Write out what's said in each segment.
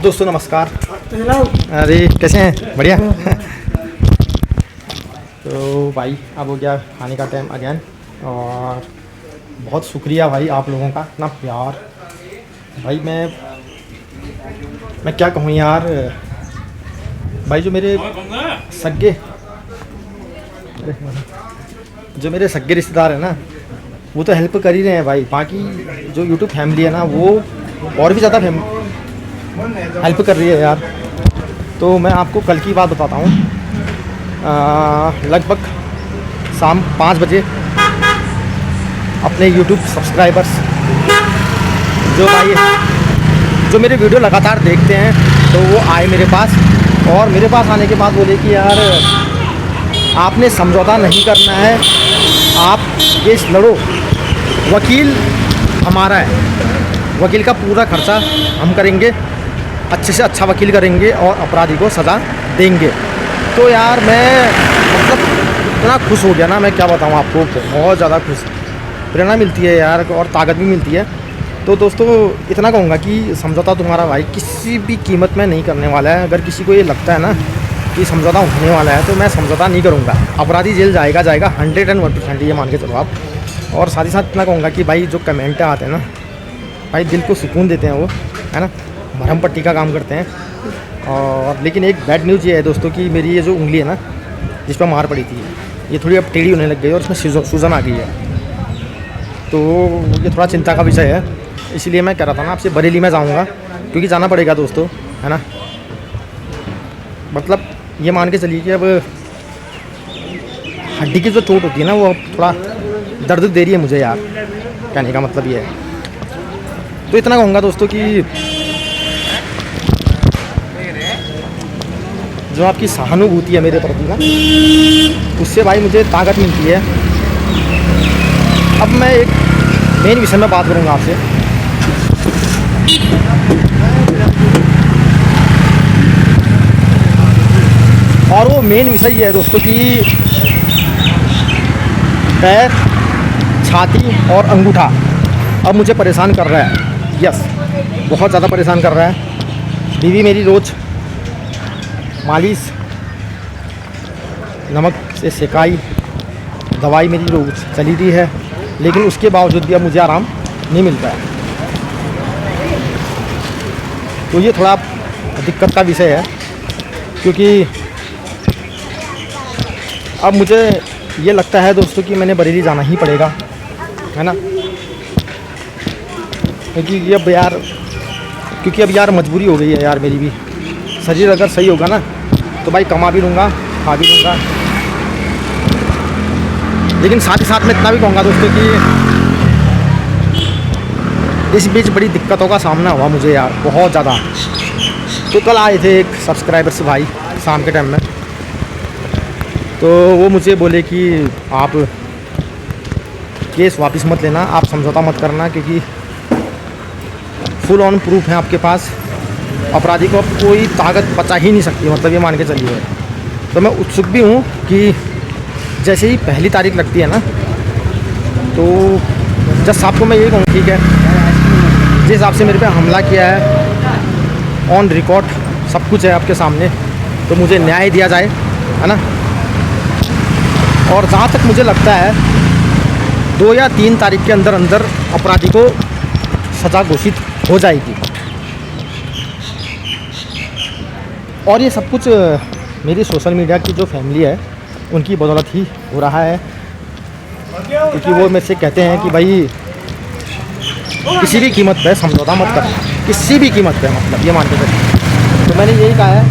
दोस्तों नमस्कार। अरे कैसे हैं? बढ़िया। तो भाई अब हो गया खाने का टाइम अगेन, और बहुत शुक्रिया भाई आप लोगों का, इतना प्यार। भाई मैं क्या कहूँ यार, भाई जो मेरे सगे रिश्तेदार हैं ना, वो तो हेल्प कर ही रहे हैं भाई। बाकी जो यूट्यूब फैमिली है ना, वो और भी ज़्यादा हेल्प कर रही है यार। तो मैं आपको कल की बात बताता हूँ। लगभग शाम 5 बजे अपने यूट्यूब सब्सक्राइबर्स जो मेरे वीडियो लगातार देखते हैं, तो वो आए मेरे पास, और मेरे पास आने के बाद बोले कि यार आपने समझौता नहीं करना है, आप केस लड़ो, वकील हमारा है, वकील का पूरा खर्चा हम करेंगे, अच्छे से अच्छा वकील करेंगे और अपराधी को सज़ा देंगे। तो यार मैं मतलब इतना खुश हो गया ना, मैं क्या बताऊँ आपको, बहुत ज़्यादा खुश, प्रेरणा मिलती है यार और ताकत भी मिलती है। तो दोस्तों इतना कहूँगा कि समझौता तुम्हारा भाई किसी भी कीमत में नहीं करने वाला है। अगर किसी को ये लगता है ना कि समझौता होने वाला है, तो मैं समझौता नहीं करूँगा। अपराधी जेल जाएगा 101%, ये मान के चलो आप। और साथ ही साथ इतना कहूँगा कि भाई जो कमेंट आते हैं ना भाई, दिल को सुकून देते हैं, वो है ना, मरहम पट्टी का काम करते हैं। और लेकिन एक बैड न्यूज़ ये है दोस्तों कि मेरी ये जो उंगली है ना, जिस पर मार पड़ी थी, ये थोड़ी अब टेढ़ी होने लग गई और इसमें सूजन आ गई है। तो ये थोड़ा चिंता का विषय है, इसीलिए मैं कह रहा था ना आपसे, बरेली में जाऊँगा, क्योंकि जाना पड़ेगा दोस्तों, है ना। मतलब ये मान के चलिए कि अब हड्डी की जो चोट होती है ना, वो थोड़ा दर्द दे रही है मुझे यार, कहने का मतलब ये है। तो इतना कहूँगा दोस्तों कि जो आपकी सहानुभूति है मेरे प्रति ना, उससे भाई मुझे ताकत मिलती है। अब मैं एक मेन विषय में बात करूँगा आपसे। और वो मेन विषय ये है दोस्तों कि पैर, छाती और अंगूठा अब मुझे परेशान कर रहा है। यस, बहुत ज़्यादा परेशान कर रहा है। बीवी मेरी रोज़ मालिश, नमक से सेकाई, दवाई मेरी रोज़ चली रही है, लेकिन उसके बावजूद भी अब मुझे आराम नहीं मिल रहा है। तो ये थोड़ा दिक्कत का विषय है, क्योंकि अब मुझे ये लगता है दोस्तों कि मैंने बरेली जाना ही पड़ेगा, है ना, क्योंकि अब यार मजबूरी हो गई है यार मेरी भी। शरीर अगर सही होगा ना, तो भाई कमा भी लूँगा, खा भी लूँगा। लेकिन साथ ही साथ में इतना भी कहूँगा दोस्तों कि इस बीच बड़ी दिक्कतों का सामना हुआ मुझे यार, बहुत ज़्यादा। तो कल आए थे एक सब्सक्राइबर्स भाई शाम के टाइम में, तो वो मुझे बोले कि आप केस वापस मत लेना, आप समझौता मत करना, क्योंकि फुल ऑन प्रूफ है आपके पास, अपराधी को अब कोई ताकत बचा ही नहीं सकती, मतलब ये मान के चलिए। तो मैं उत्सुक भी हूँ कि जैसे ही पहली तारीख लगती है ना, तो जज साहब को मैं ये कहूँ, ठीक है, जिस हिसाब से मेरे पे हमला किया है, ऑन रिकॉर्ड सब कुछ है आपके सामने, तो मुझे न्याय दिया जाए, है ना। और जहाँ तक मुझे लगता है 2 या 3 तारीख के अंदर अंदर अपराधी को सज़ा घोषित हो जाएगी। और ये सब कुछ मेरी सोशल मीडिया की जो फैमिली है उनकी बदौलत ही हो रहा है, क्योंकि वो मेरे से कहते हैं कि भाई किसी भी कीमत पे समझौता मत करना, किसी भी कीमत पे, मतलब ये मान के चलिए। तो मैंने यही कहा है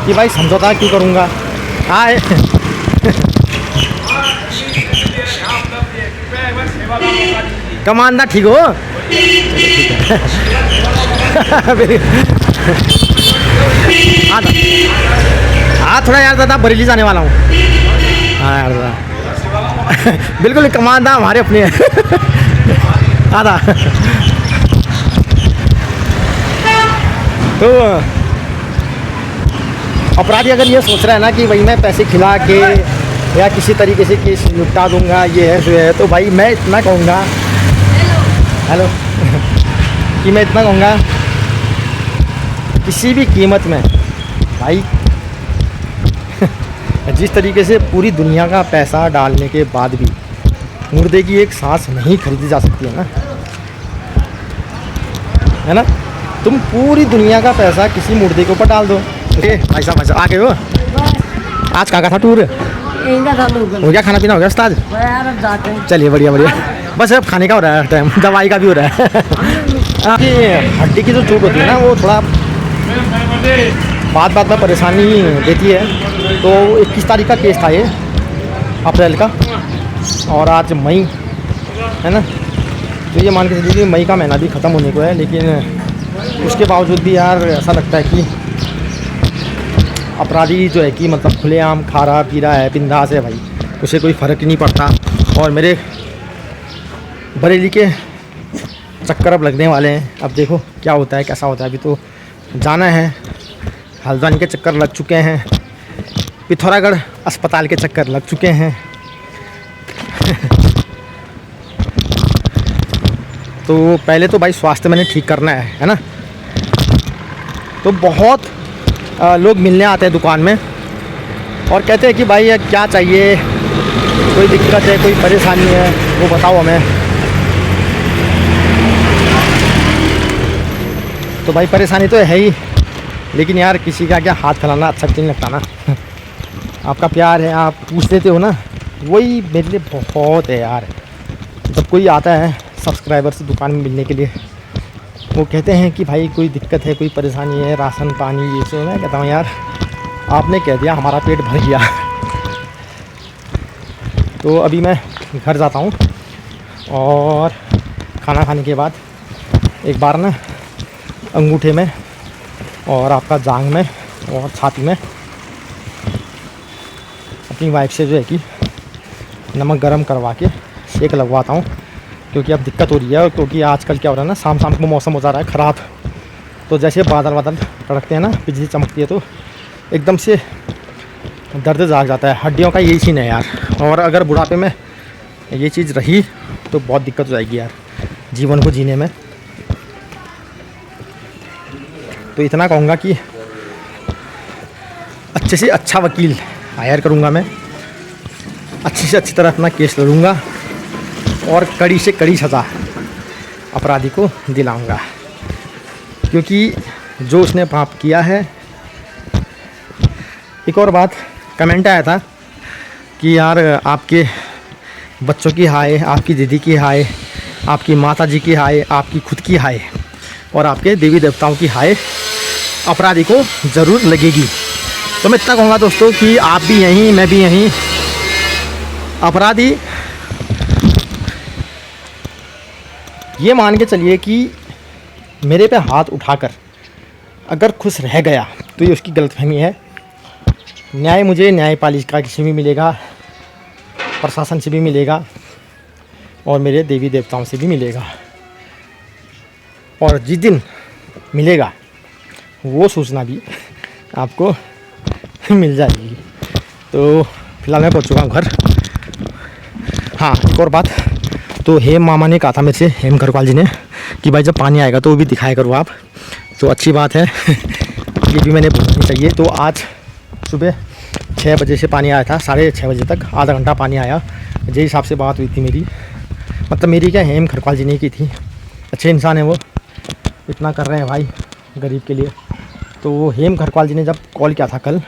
कि भाई समझौता क्यों करूँगा। हाँ कमांडा ठीक हो, हाँ थोड़ा यार ज़्यादा बरेली जाने वाला हूँ। हाँ यार बिल्कुल, कमांडा हमारे अपने हैं। आधा तो अपराधी अगर ये सोच रहा है ना कि भाई मैं पैसे खिला के या किसी तरीके से केस निपटा दूंगा, ये है जो है, तो भाई मैं इतना कहूँगा, हेलो कि मैं इतना कहूँगा किसी भी कीमत में भाई जिस तरीके से पूरी दुनिया का पैसा डालने के बाद भी मुर्दे की एक सांस नहीं खरीदी जा सकती है ना। तुम पूरी दुनिया का पैसा किसी मुर्दे के ऊपर डाल दो। भाई साहब आ गए हो? आज कहाँ का था टूर? हो गया खाना पीना हो गया उस्ताद? चलिए बढ़िया बढ़िया। बस अब खाने का हो रहा है टाइम, दवाई का भी हो रहा है। आपकी हड्डी की जो चोट होती है ना वो थोड़ा बात में परेशानी देती है। तो 21 तारीख का केस था ये, अप्रैल का, और आज मई है ना। तो ये मान के चलिए मई का महीना भी ख़त्म होने को है, लेकिन उसके बावजूद भी यार ऐसा लगता है कि अपराधी जो है कि मतलब खुलेआम खा रहा पी रहा है, बिंदास है भाई, उसे कोई फ़र्क ही नहीं पड़ता। और मेरे बरेली के चक्कर अब लगने वाले हैं। अब देखो क्या होता है कैसा होता है। अभी तो जाना है, हल्द्वानी के चक्कर लग चुके हैं, पिथौरागढ़ अस्पताल के चक्कर लग चुके हैं। तो पहले तो भाई स्वास्थ्य मैंने ठीक करना है ना। तो बहुत लोग मिलने आते हैं दुकान में और कहते हैं कि भाई ये क्या चाहिए, कोई दिक्कत है, कोई परेशानी है, वो बताओ हमें। तो भाई परेशानी तो है ही, लेकिन यार किसी का क्या हाथ फैलाना अच्छा नहीं लगता ना। आपका प्यार है, आप पूछ देते हो ना, वही मेरे लिए बहुत है यार। जब कोई आता है सब्सक्राइबर से दुकान में मिलने के लिए, वो कहते हैं कि भाई कोई दिक्कत है, कोई परेशानी है, राशन पानी ये सब। मैं कहता हूँ यार आपने कह दिया, हमारा पेट भर गया। तो अभी मैं घर जाता हूँ और खाना खाने के बाद एक बार ना अंगूठे में और आपका जांघ में और छाती में अपनी वाइफ से जो है कि नमक गरम करवा के सेक लगवाता हूँ, क्योंकि अब दिक्कत हो रही है। क्योंकि आजकल क्या हो रहा है ना, शाम शाम को मौसम हो जा रहा है ख़राब। तो जैसे बादल तड़कते हैं ना, बिजली चमकती है, तो एकदम से दर्द जाग जाता है। हड्डियों का यही सीन है यार। और अगर बुढ़ापे में ये चीज़ रही तो बहुत दिक्कत हो जाएगी यार जीवन को जीने में। तो इतना कहूँगा कि अच्छे से अच्छा वकील हायर करूँगा मैं, अच्छी से अच्छी तरह अपना केस लड़ूँगा और कड़ी से कड़ी सज़ा अपराधी को दिलाऊँगा। क्योंकि जो उसने पाप किया है। एक और बात, कमेंट आया था कि यार आपके बच्चों की हाय, आपकी दीदी की हाय, आपकी माता जी की हाय, आपकी खुद की हाय और आपके देवी देवताओं की हाय अपराधी को ज़रूर लगेगी। तो मैं इतना कहूँगा दोस्तों कि आप भी यहीं, मैं भी यहीं। अपराधी ये मान के चलिए कि मेरे पे हाथ उठाकर अगर खुश रह गया तो ये उसकी गलतफहमी है। न्याय मुझे न्यायपालिका से भी मिलेगा, प्रशासन से भी मिलेगा और मेरे देवी देवताओं से भी मिलेगा। और जिस दिन मिलेगा वो सूचना भी आपको मिल जाएगी। तो फिलहाल मैं पहुंच चुका हूँ घर। हाँ एक और बात, तो हेम मामा ने कहा था मेरे से, हेम घरवाल जी ने, कि भाई जब पानी आएगा तो वो भी दिखाया करो आप। तो अच्छी बात है, ये भी मैंने बोलनी चाहिए। तो आज सुबह 6 बजे से पानी आया था, 6:30 बजे तक आधा घंटा पानी आया। जिस हिसाब से बात हुई थी मेरी, मतलब मेरी क्या, हेम घरवाल जी ने की थी। अच्छे इंसान है वो, इतना कर रहे हैं भाई गरीब के लिए। तो हेम घरवाल जी ने जब कॉल किया था कल,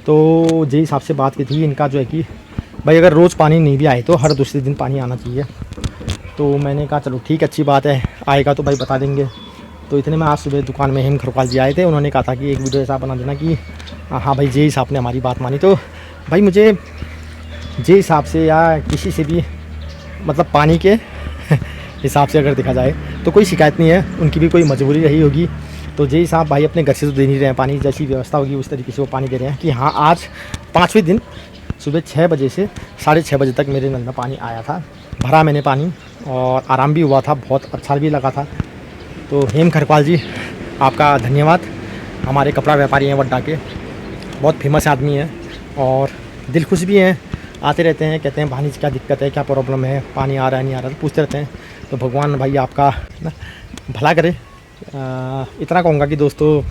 तो जिस हिसाब से बात की थी इनका जो है कि भाई अगर रोज़ पानी नहीं भी आए तो हर दूसरे दिन पानी आना चाहिए। तो मैंने कहा चलो ठीक, अच्छी बात है, आएगा तो भाई बता देंगे। तो इतने में आज सुबह दुकान में हेम घरवाल जी आए थे। उन्होंने कहा था कि एक वीडियो ऐसा बना देना कि हाँ भाई जे साहब ने हमारी बात मानी। तो भाई मुझे जे हिसाब से या किसी से भी मतलब पानी के हिसाब से अगर देखा जाए तो कोई शिकायत नहीं है, उनकी भी कोई मजबूरी रही होगी। तो जे साहब भाई अपने घर से तो दे नहीं रहे हैं पानी, जैसी व्यवस्था होगी उस तरीके से वो पानी दे रहे हैं। कि हाँ आज 5वें दिन सुबह 6 बजे से 6:30 बजे तक मेरे नल में पानी आया था, भरा मैंने पानी और आराम भी हुआ था, बहुत अच्छा भी लगा था। तो हेम घरवाल जी आपका धन्यवाद। हमारे कपड़ा व्यापारी हैं वड्डा के, बहुत फेमस आदमी हैं और दिल खुश भी हैं, आते रहते हैं, कहते हैं भानी क्या दिक्कत है, क्या प्रॉब्लम है, पानी आ रहा है नहीं आ रहा है, तो पूछते रहते हैं। तो भगवान भाई आपका ना भला करे। इतना कहूँगा कि दोस्तों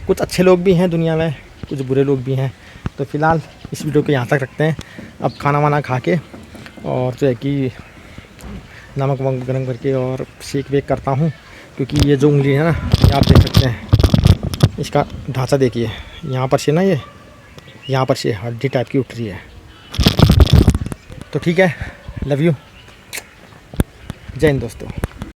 कुछ अच्छे लोग भी हैं दुनिया में, कुछ बुरे लोग भी हैं। तो फ़िलहाल इस वीडियो को यहाँ तक रखते हैं। अब खाना वाना खा के और जो है कि नमक वमक गर्म करके और सेक वेक करता हूँ, क्योंकि ये जो उंगली है ना, ये आप देख सकते हैं, इसका ढांचा देखिए, यहाँ पर से ना ये यहाँ पर से हड्डी टाइप की उठ रही है। तो ठीक है, लव यू, जय हिंद दोस्तों।